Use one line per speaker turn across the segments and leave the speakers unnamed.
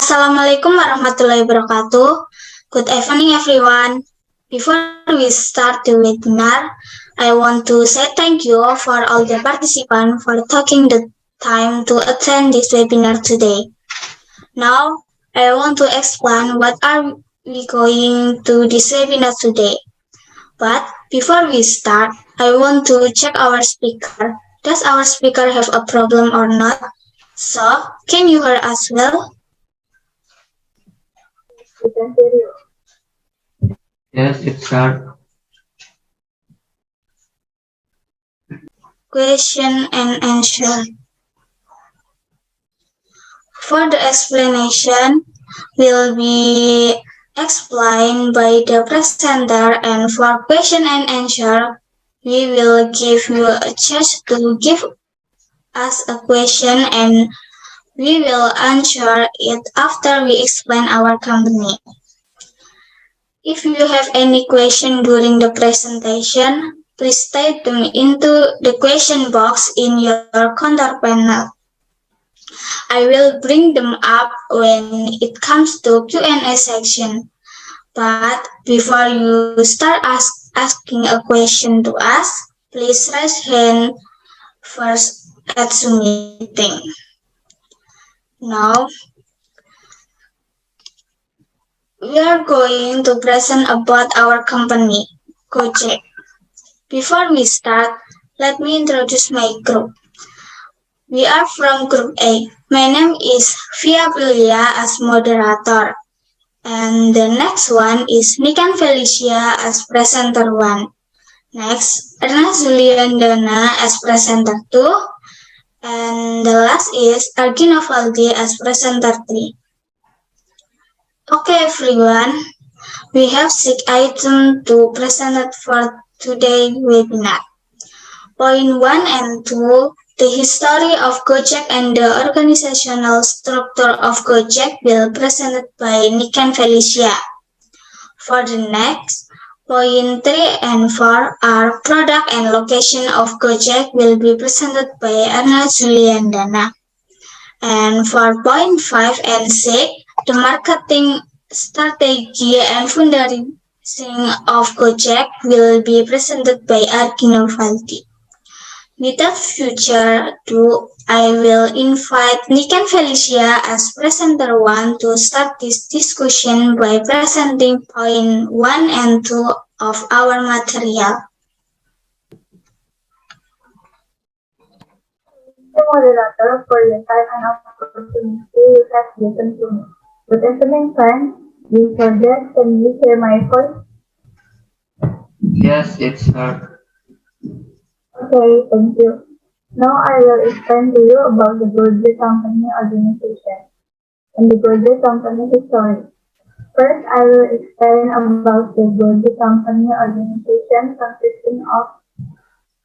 Assalamualaikum warahmatullahi wabarakatuh. Good evening, everyone. Before we start the webinar, I want to say thank you for all the participants for taking the time to attend this webinar today. Now, I want to explain what are we going to this webinar today. But before we start, I want to check our speaker. Does our speaker have a problem or not? So, can you hear us well?
We can hear you.
Yes, it's hard.
Question and answer. For the explanation will be explained by the presenter, and for question and answer, we will give you a chance to give us a question and we will answer it after we explain our company. If you have any question during the presentation, please type them into the question box in your control panel. I will bring them up when it comes to Q&A section. But before you start asking a question to us, please raise hand first at Zoom meeting. Now, we are going to present about our company, Gojek. Before we start, let me introduce my group. We are from Group A. My name is Fia Aprilia as moderator. And the next one is Niken Felicia as presenter 1. Next, Erna Zuli Yandana as presenter 2. And the last is Argi Novaldi as presenter 3. Okay everyone, we have 6 items to present for today's webinar. Point 1 and 2, the history of Gojek and the organizational structure of Gojek will be presented by Niken Felicia. For the next, point 3 and 4 are product and location of Gojek will be presented by Erna Zuli Yandana. And for point 5 and 6, the marketing strategy and fundraising of Gojek will be presented by Argi Novaldi. Without further ado, I will invite Niken Felicia as presenter 1 to start this discussion by presenting point 1 and 2 of our material.
The moderator for the time and opportunity you have given to me. Good evening, friends. Before that, can you hear my voice?
Yes, it's hard.
Okay, thank you. Now I will explain to you about the Gojek company organization and the Gojek company history. First, I will explain about the Gojek company organization consisting of,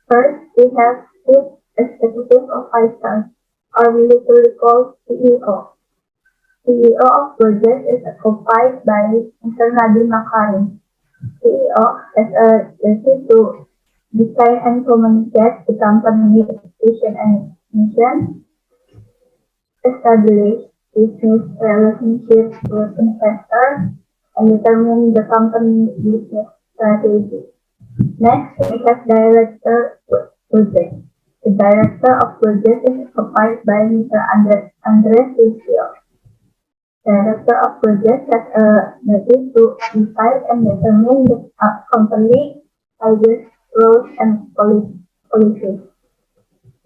first, we have 6 executive officers, or we usually call CEO. CEO of Gojek is occupied by Mr. Makarim. CEO has a duty to design and communicate the company's vision and mission, establish business relationships with investors, and determine the company's business strategy. Next, we have Director Gojek. The Director of Gojek is occupied by Mr. Andres Lucio. Director of Gojek has a duty to decide and determine the company ideas, rules, and policies.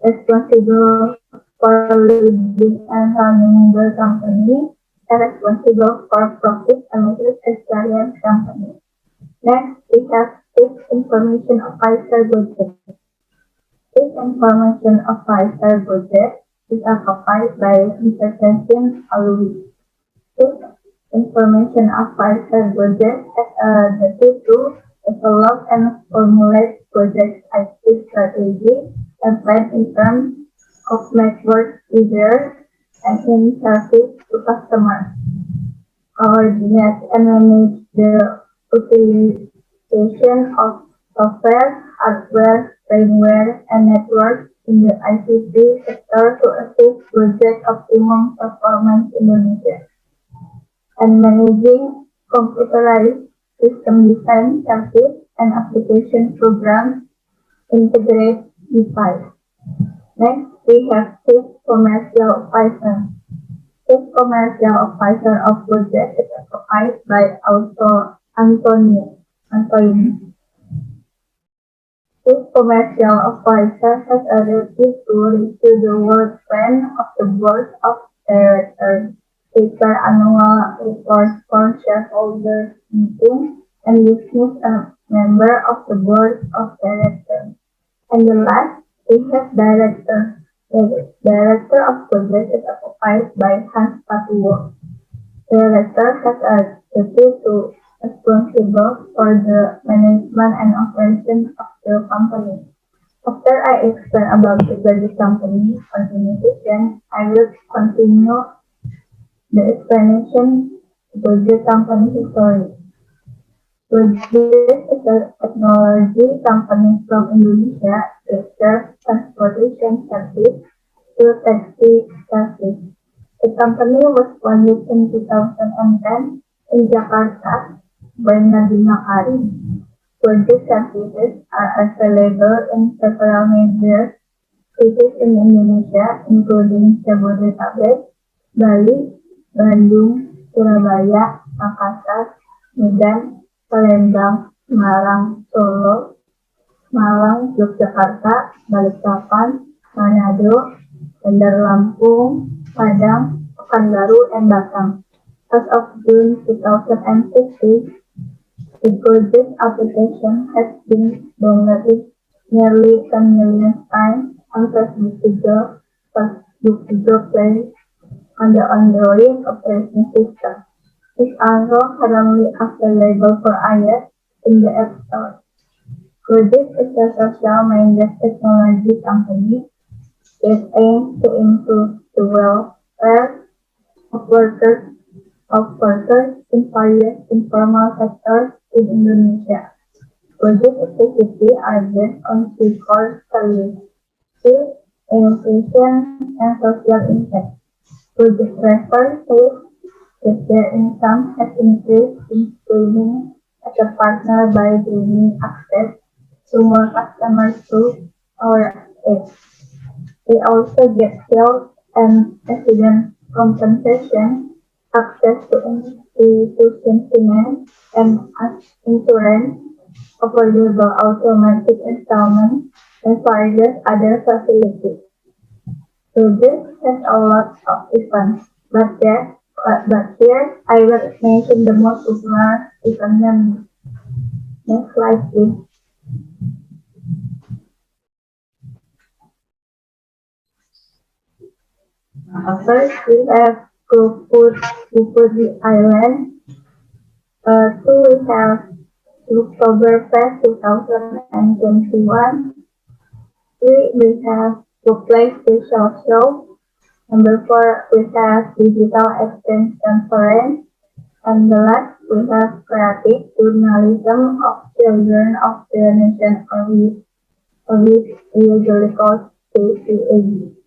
Responsible for leading and running the company, and responsible for profit and loss experience company. Next, we have Chief Information Officer Gojek. Chief Information Officer Gojek is occupied by Mr. Kensin Alwi. Chief Information Officer Gojek has a duty to develop and formulate Gojek's IT strategy and plan in terms of network users and in service to customers. Coordinate and manage the utilization of software, hardware, firmware, and networks in the ICT sector to assist Gojek optimum performance Indonesia. and managing computerized system design, service, and application programs integrate device. Next, we have Chief Commercial Officer. Chief Commercial Officer of Gojek is occupied by Anthony. Chief Commercial Officer has a duty to review the work plan of the Board of Directors, prepare annual reports for shareholders meeting, and dismiss a member of the Board of Directors. And the last, we have Director. The Director of Project is occupied by Hans Patuwo. The director has a duty to responsible for the management and operation of the company. After I explain about the Gojek company organization, I will continue the explanation of Gojek company history. Gojek is a technology company from Indonesia that serves transportation service to taxi service. The company was founded in 2010 in Jakarta by Nadiem Makarim. Gojek services are available in several major cities in Indonesia, including Jabodetabek, Bali, Bandung, Surabaya, Makassar, Medan, Palembang, Semarang, Solo, Malang, Yogyakarta, Balikpapan, Manado, Bandar Lampung, Padang, Pekanbaru, and Batam. As of June 2015, the Gojek application has been downloaded nearly 10 million times on Facebook Google Play, on the Android operating system. It's also currently available for iOS in the App Store. Gojek is a social-minded technology company that aims to improve the welfare of workers in various informal sectors in Indonesia. Gojek activities are based on three core values: peace, innovation, and social impact. Gojek drivers say that their income has increased since joining as a partner by bringing access to more customers through our app. They also get health and accident compensation, access to institution finance, and insurance, affordable automatic installment, and various other facilities. So this has a lot of events, but here I will mention the most popular event. Next slide, please. First, we have Bukhori Island. Two, we have Oktoberfest 2021. Three, we have Workplace Visual Show. Number four, we have Digital Exchange Conference. And the last, we have Creative Journalism of Children of the Nation, or we usually call KCAG.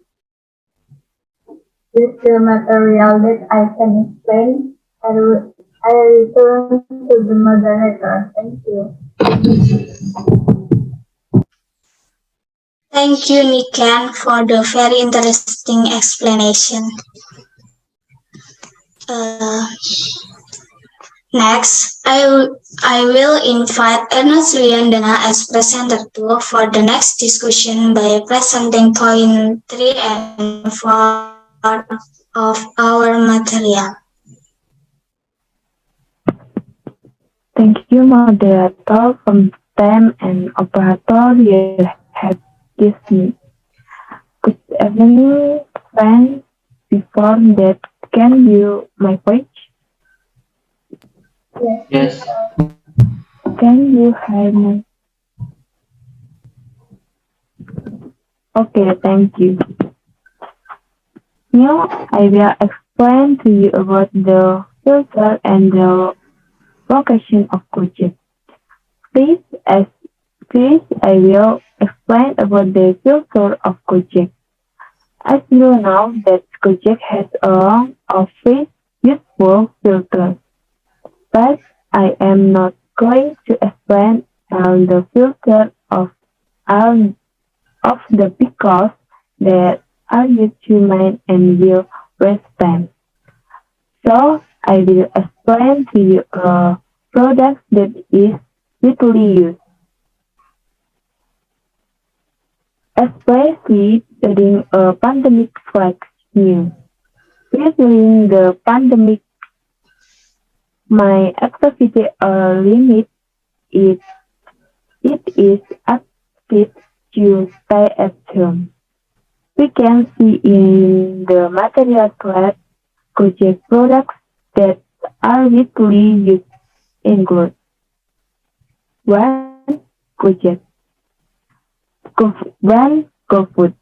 With the material that I can explain, I return to the moderator. Thank you.
Thank you, Niken, for the very interesting explanation. Next, I will invite Erna Zuli Yandana as presenter 2 for the next discussion by presenting point 3 and 4 of our material.
Thank you, moderator, content and operator you have given me. Good evening, friends. Before that, can you my voice?
Yes.
Can you hear me? Okay, thank you. Now, I will explain to you about the filter and the location of Gojek. Please, I will explain about the filter of Gojek. As you know that Gojek has a long office useful filters, but I am not going to explain all the filters all of the because that are used to mine and will waste time. So I will explain to you a product that is widely used, especially during a pandemic like new. During the pandemic, my activity limit is it is active to stay at home. We can see in the material class Gojek products that are widely used include 1. Gojek. 1. GoFood.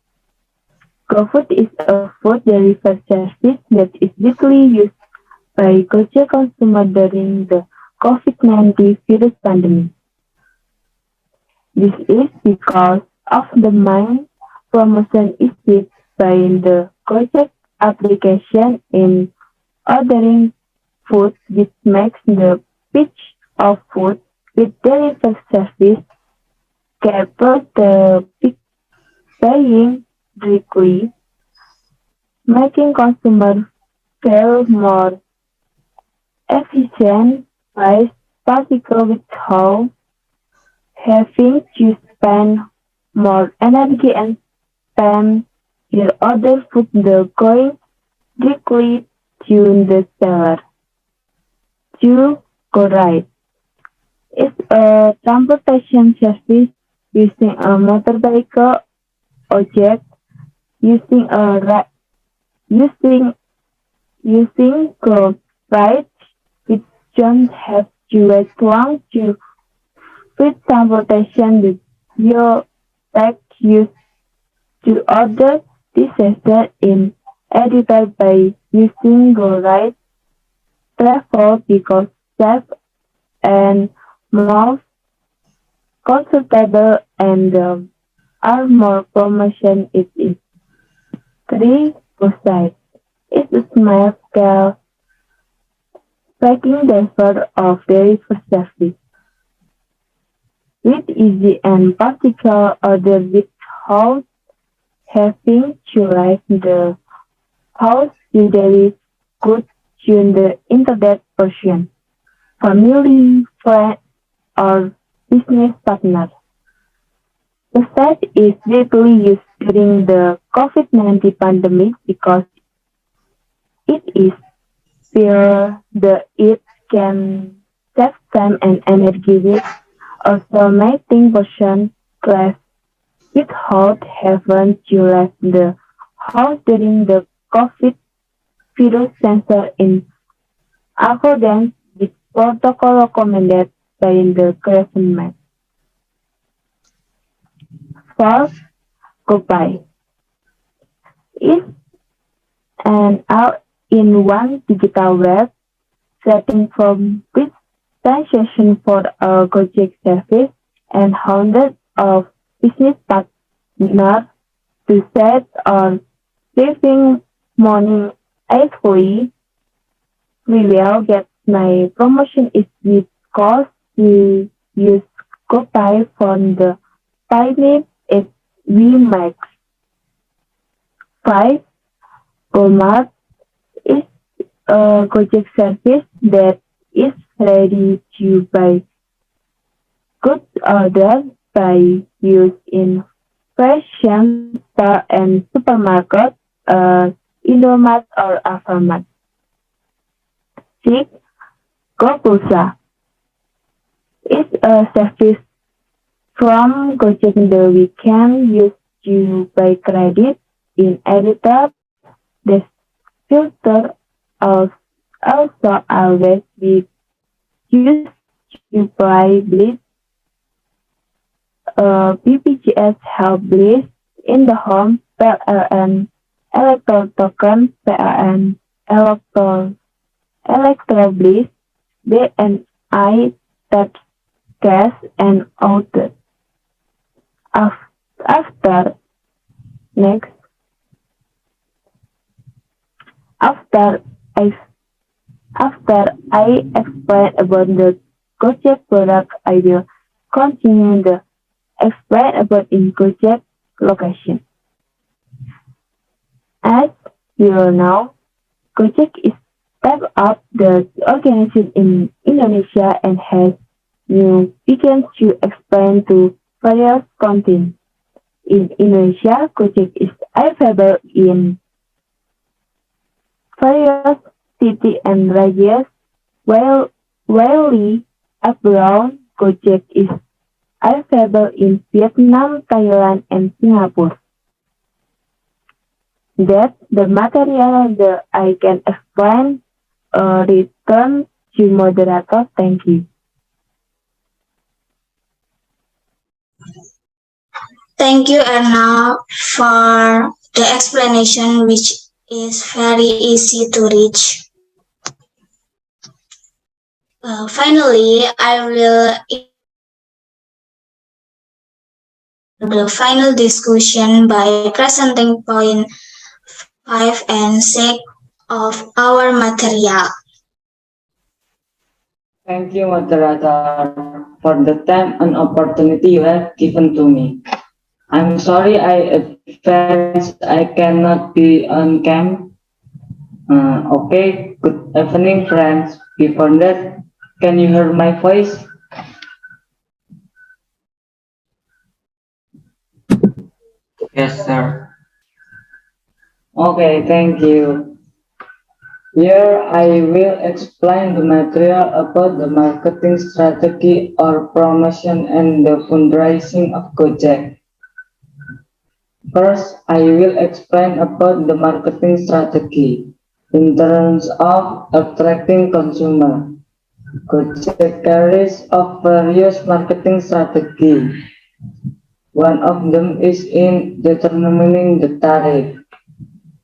GoFood is a food delivery service that is widely used by Gojek consumers during the COVID-19 virus pandemic. This is because of the main promotion issued by the Gojek application in ordering food, which makes the pitch of food with delivery service capture the paying directly, making consumers feel more efficient by particularly with how having to spend more energy and spend your order food the going directly to the seller. 2. GoRide is a transportation service using a motorbike object using a using GoRide, which don't have to wait long to with transportation that you take use to order disaster in edited by using GoRide travel because safe and more comfortable and are more promotion it is. 3. Website is a small scale tracking delivery of delivery service with easy and practical order without having to write the house you deliver goods to the internet version, family, friend, or business partner. The site is widely used during the COVID-19 pandemic because it is where it can save time and energy with automating version class without having to leave the house during the COVID virus sensor in accordance with protocol recommended by the government. 4. GoPay is an all-in-one digital web setting from which transaction for a Gojek service and hundreds of business partners to set or saving money easily. We will get my promotion is because we use GoPay from the payment it we make. 5. Walmart is a Gojek service that is ready to buy goods ordered by use in fashion store and supermarket, Indomart or Alfamart. 6. GoPulsa is a service from Gojek that we can use to buy credit in editor. The filter also always be used to buy bleed BPJS help bleed in the home PLN electro token PLN electro bleed BNI tax cash and outed. After next after After I explain about the Gojek product, I will continue the explain about in Gojek location. As you know, Gojek is type of the organization in Indonesia and has new began to expand to various continents. In Indonesia, Gojek is available in various cities and regions, while abroad, Gojek is available in Vietnam, Thailand, and Singapore. That's the material that I can explain. Return to moderator. Thank you.
Thank you, Erna, for the explanation, which is very easy to reach. Finally, I will the final discussion by presenting point 5 and 6 of our material.
Thank you, Moderator, for the time and opportunity you have given to me. I'm sorry I cannot be on cam. Okay, good evening, friends. Before that, can you hear my voice?
Yes, sir.
Okay, thank you. Here I will explain the material about the marketing strategy or promotion and the fundraising of Gojek. First, I will explain about the marketing strategy in terms of attracting consumer. Gojek carries of various marketing strategy. One of them is in determining the tariff.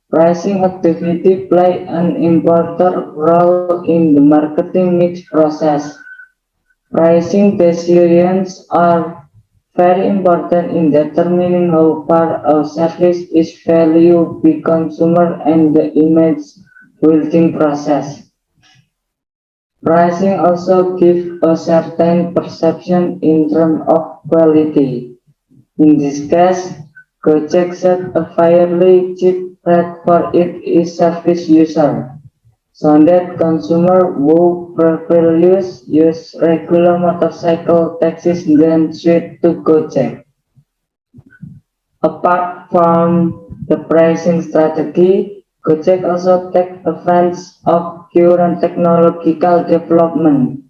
Pricing activity play an important role in the marketing mix process. Pricing decisions are very important in determining how far a service is valued by consumer and the image building process. Pricing also gives a certain perception in terms of quality. In this case, Gojek set a fairly cheap rate for its service user, so that consumers who prefer use regular motorcycle taxis then switch to Gojek. Apart from the pricing strategy, Gojek also takes advantage of current technological development.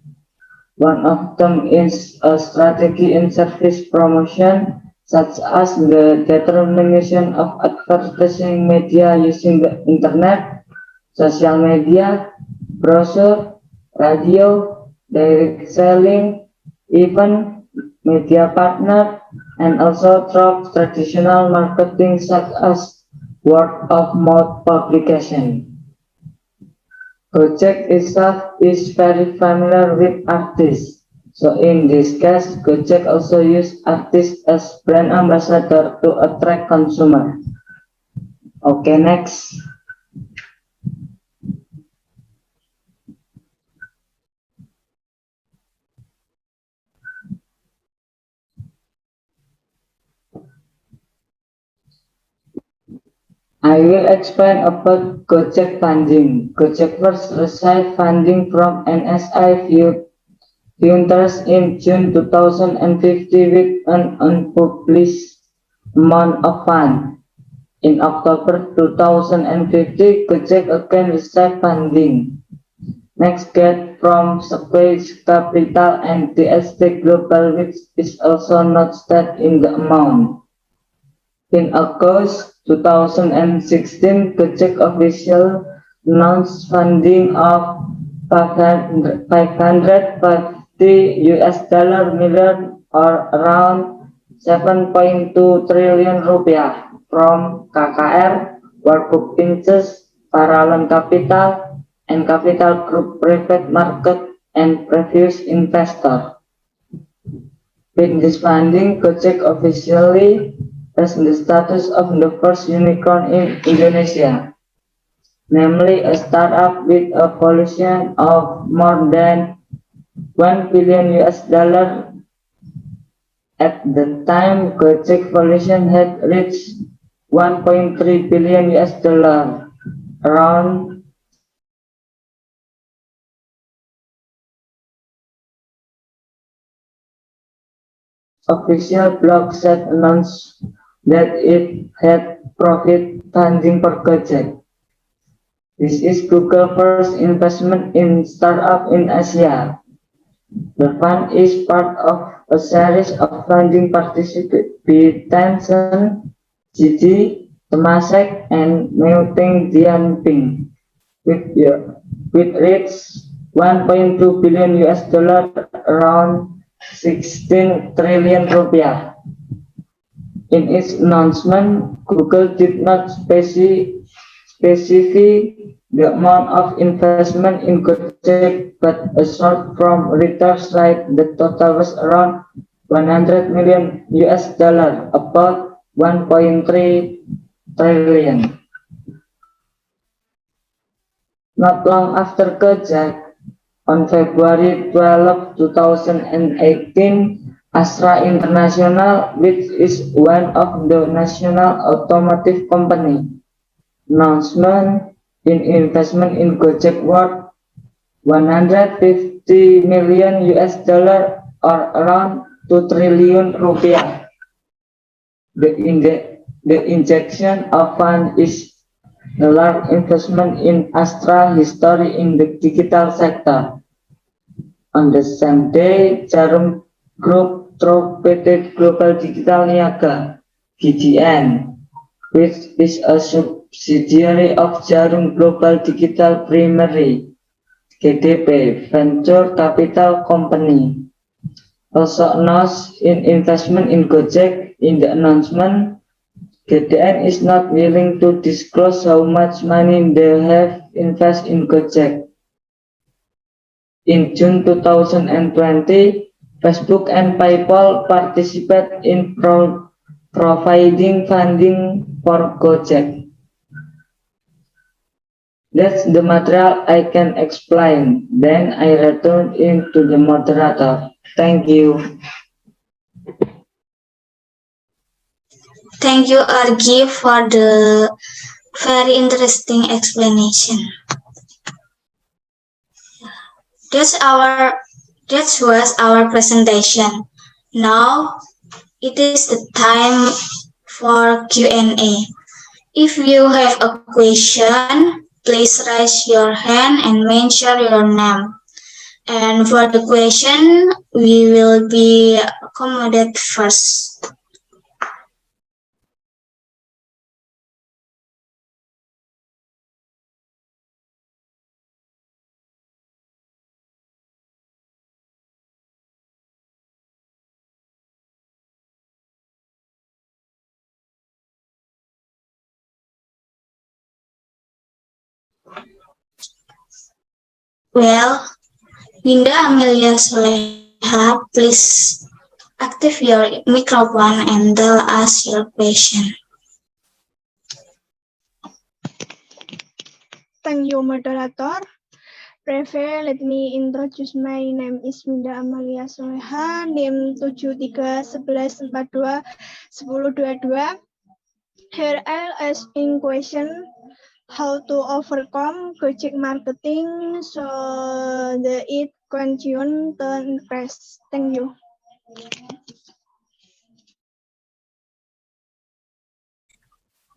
One of them is a strategy in service promotion, such as the determination of advertising media using the internet, social media, brochure, radio, direct selling, even media partner, and also through traditional marketing such as word of mouth publication. Gojek itself is very familiar with artists. So in this case, Gojek also use artists as brand ambassador to attract consumer. Okay, next. I will explain about Gojek funding. Gojek first received funding from NSI Ventures in June 2050 with an unpublished amount of funds. In October 2050, Gojek again received funding. Next get from Space Capital and DST Global, which is also not stated in the amount. In August 2016, Gojek official announced funding of 550 US dollar million or around 7.2 trillion rupiah from KKR, Warburg Pincus, Paralon Capital, and Capital Group Private Market and previous investor. With this funding, Gojek officially has the status of the first unicorn in Indonesia. namely a startup with a valuation of more than 1 billion US dollar. At the time, Gojek valuation had reached 1.3 billion US dollar, around 6 official blog said announced that it had profit funding for Gojek. This is Google's first investment in startup in Asia. The fund is part of a series of funding participations by Tencent, Gigi, Temasek, and Meuteng Dianping, with rates 1.2 billion US dollar, around 16 trillion rupiah. In its announcement, Google did not specify the amount of investment in Gojek, but a short from Reuters write the total was around 100 million US dollar, about 1.3 trillion. Not long after Gojek, on February 12, 2018, Astra International, which is one of the national automotive company, announcement in investment in Gojek worth 150 million US dollar, or around 2 trillion rupiah. The injection of fund is the large investment in Astra history in the digital sector. On the same day, Jarum Group through PT Global Digital Niaga (GDN), which is a subsidiary of Jarum Global Digital Primary (GDP) venture capital company, also announced in investment in Gojek. In the announcement, GDN is not willing to disclose how much money they have invested in Gojek. In June 2020, Facebook and PayPal participate in providing funding for Gojek. That's the material I can explain. Then I return into the moderator. Thank you.
Thank you, Argi, for the very interesting explanation. That was our presentation. Now it is the time for Q&A. If you have a question, please raise your hand and mention your name. And for the question, we will be accommodate first. Well, Winda, Amalia, Sholekhah, please active your microphone and tell us your question.
Thank you, Moderator. Preve, let me introduce my name is Winda Amalia Sholekhah, NIM 7311421022. Here I'll ask in question how to overcome Gojek marketing so that it continue to increase. Thank you.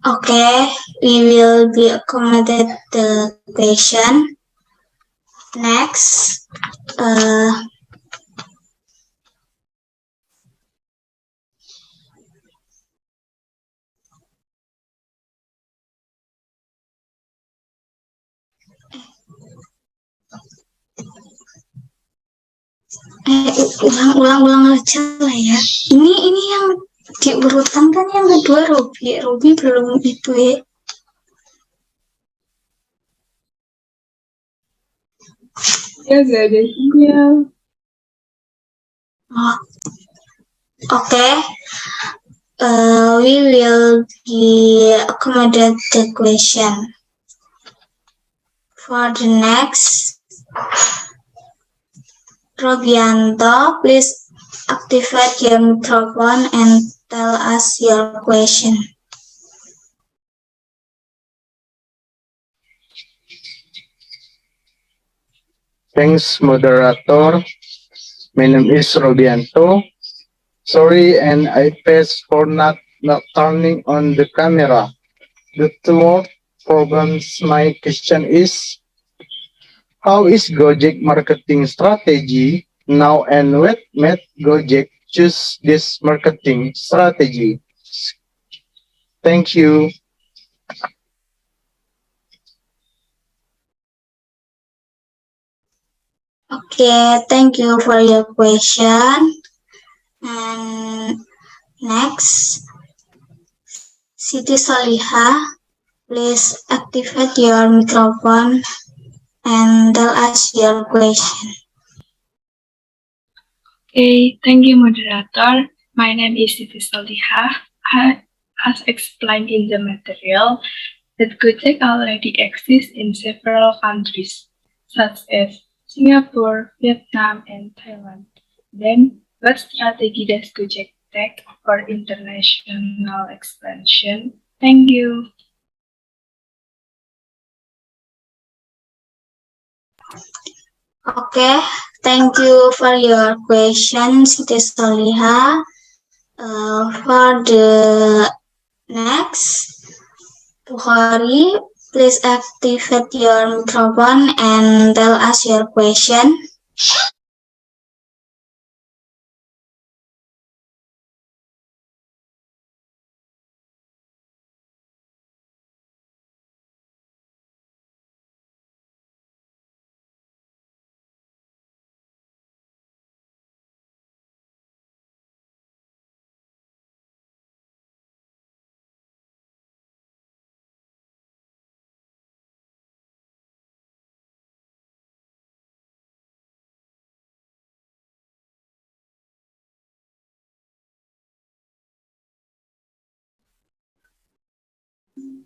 Okay, we will be accommodate the question. Next, ulang aja lah ya. Ini yang diurutan kan yang kedua Robi belum itu ya.
Ya gak ada sinyal.
Oh. Okay. We will be accommodate the question. For the next, Robi Yanto, please activate your microphone and tell us your question.
Thanks, moderator. My name is Robi Yanto. Sorry, and I pass for not turning on the camera. The two problems. My question is, how is Gojek marketing strategy now, and what made Gojek choose this marketing strategy? Thank you.
Okay, thank you for your question. And next, Siti Sholikhah, please activate your microphone and tell us your question.
Okay, thank you, moderator. My name is Siti Sholikhah. As explained in the material, that Gojek already exists in several countries, such as Singapore, Vietnam, and Thailand. Then, what strategy does Gojek take for international expansion? Thank you.
Okay, thank you for your question, Siti Sholikhah. For the next, Bukhori, please activate your microphone and tell us your question.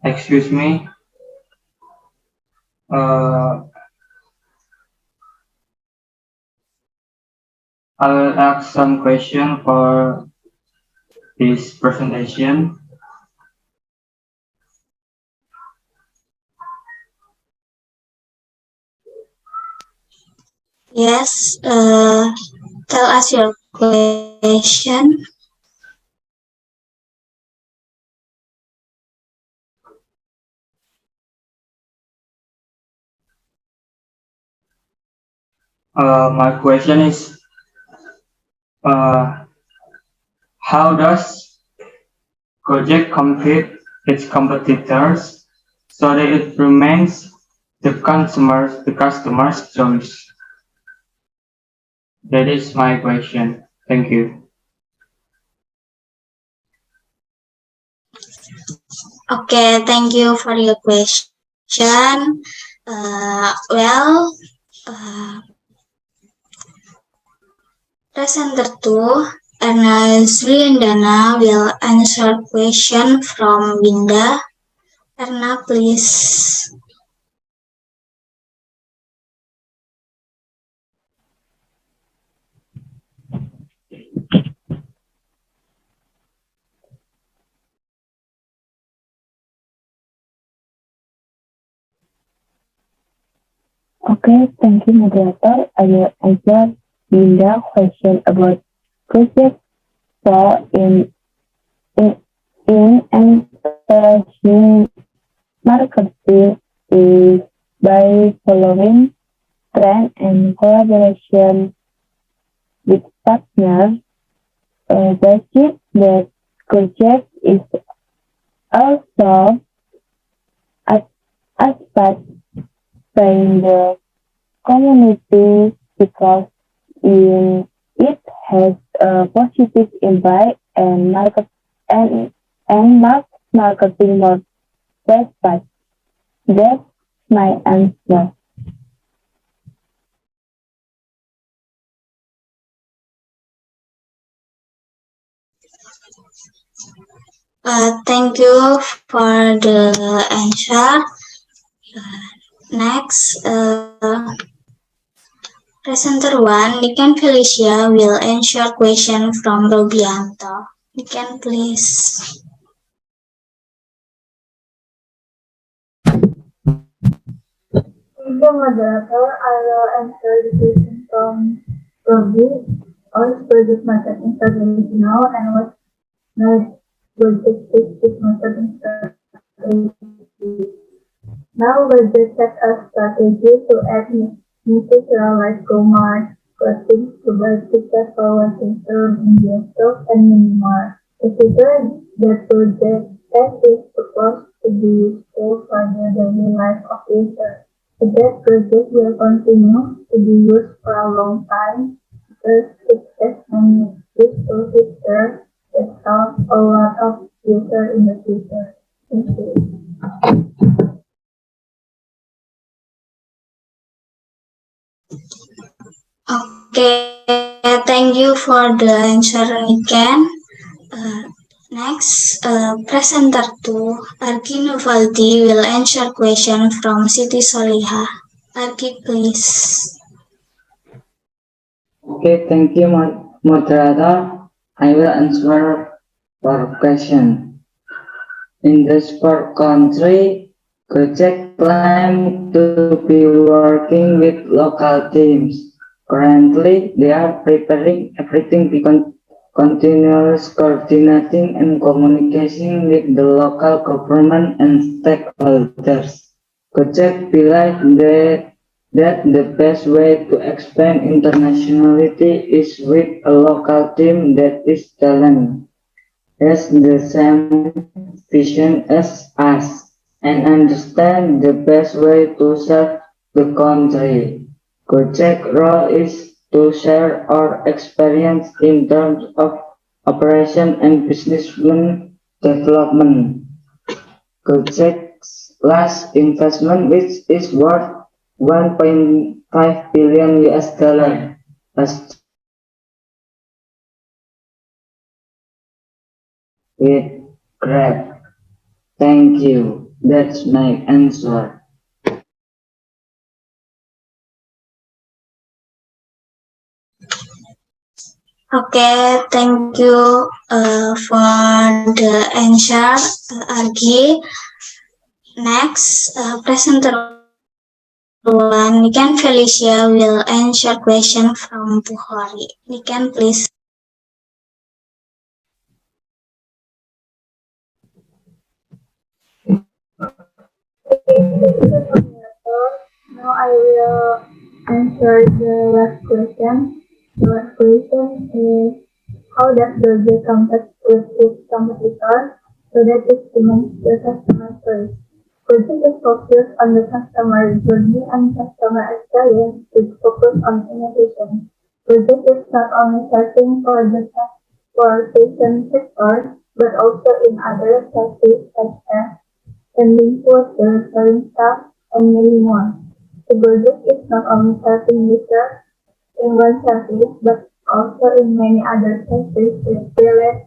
Excuse me. I'll ask some question for this presentation.
Yes, tell us your question.
My question is, how does Gojek compete its competitors so that it remains the customer's choice? That is my question. Thank you.
Okay, thank you for your question. Uh, Presenter 2, Erna Zuli Yandana will answer question from Winda. Erna, please.
Okay, thank you, moderator. I will answer Winda question about project for in entering marketing is by following trend and collaboration with partners. That's it. That project is also aspect by the community because it has a positive impact and marks marketing more website. That's my answer.
Thank you for the answer. Next, presenter 1, Niken Felicia will answer question from Robi Yanto. Niken, please.
Thank you, moderator. I will answer the question from Robi. What is project marketing strategy now and what makes Gojek this marketing strategy? Now Gojek set a strategy to add new features like commerce, clothing, provide tickets for working term in desktop and many more. The feature that Gojek has is supposed to be useful for the daily life of users. That project will continue to be used for a long time because it has many useful features that help a lot of users in the future. Thank you.
Okay, thank you for the answer, Niken. Next, presenter 2, Argi Novaldi will answer question from Siti Sholikhah. Argi, please.
Okay, thank you, moderator. I will answer your question. In the sport country, Gojek claim to be working with local teams. Currently, they are preparing everything because continuous coordinating and communication with the local government and stakeholders. Gojek believes that the best way to expand internationality is with a local team that is talent, has the same vision as us, and understand the best way to serve the country. Gojek's role is to share our experience in terms of operation and business development. Gojek's last investment, which is worth 1.5 billion US dollar, has with Grab. Thank you. That's my answer.
Okay, thank you for the answer, Argi. Next, presenter 1, Niken Felicia will answer question from Bukhori. Niken, please.
Now I will answer the last question. The last question is, how does Gojek compete with its competitors so that it remains the customer first? Gojek is focused on the customer journey and customer experience with focus on innovation. Gojek is not only searching for the transportation sector, but also in other sectors such as sending food, delivering stuff, and many more. The Gojek is not only serving users in one service, but also in many other services that relate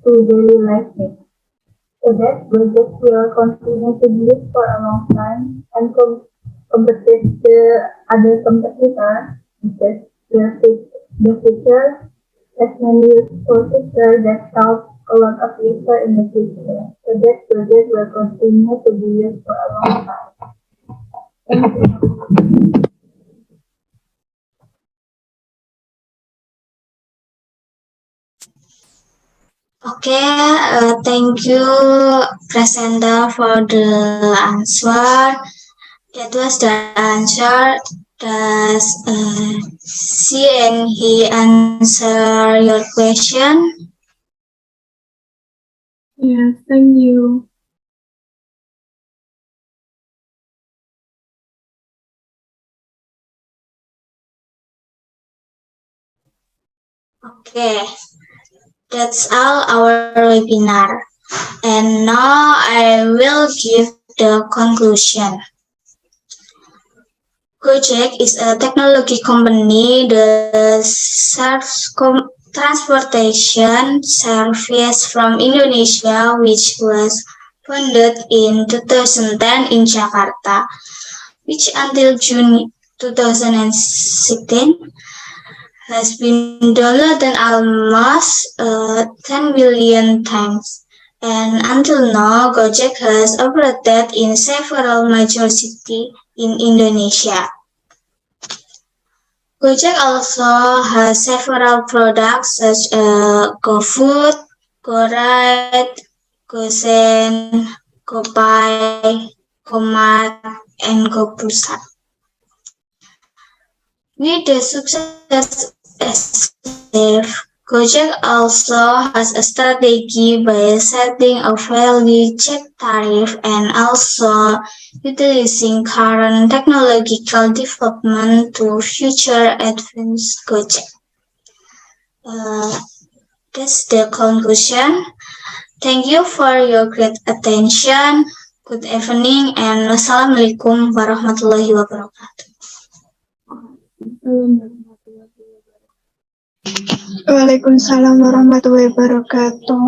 to daily life needs. So that Gojek will continue to be used for a long time and compete the other competitors because the feature has many useful features that help a lot of users in the future. So that Gojek will continue to be used for a long time. Thank you.
Okay, thank you, presenter, for the answer. That was the answer. Does she and he answer your question?
Yes, thank you.
Okay, that's all our webinar. And now I will give the conclusion. Gojek is a technology company that serves transportation service from Indonesia, which was founded in 2010 in Jakarta. which until June 2016 has been downloaded almost 10 million times. And until now, Gojek has operated in several major cities in Indonesia. Gojek also has several products such as GoFood, GoRide, GoSend, GoPay, GoMart, and GoPusat. With the success achieved, Gojek also has a strategy by setting a value check tariff and also utilizing current technological development to future advance Gojek. That's the conclusion. Thank you for your great attention. Good evening and Wassalamualaikum warahmatullahi wabarakatuh.
Waalaikumsalam warahmatullahi wabarakatuh.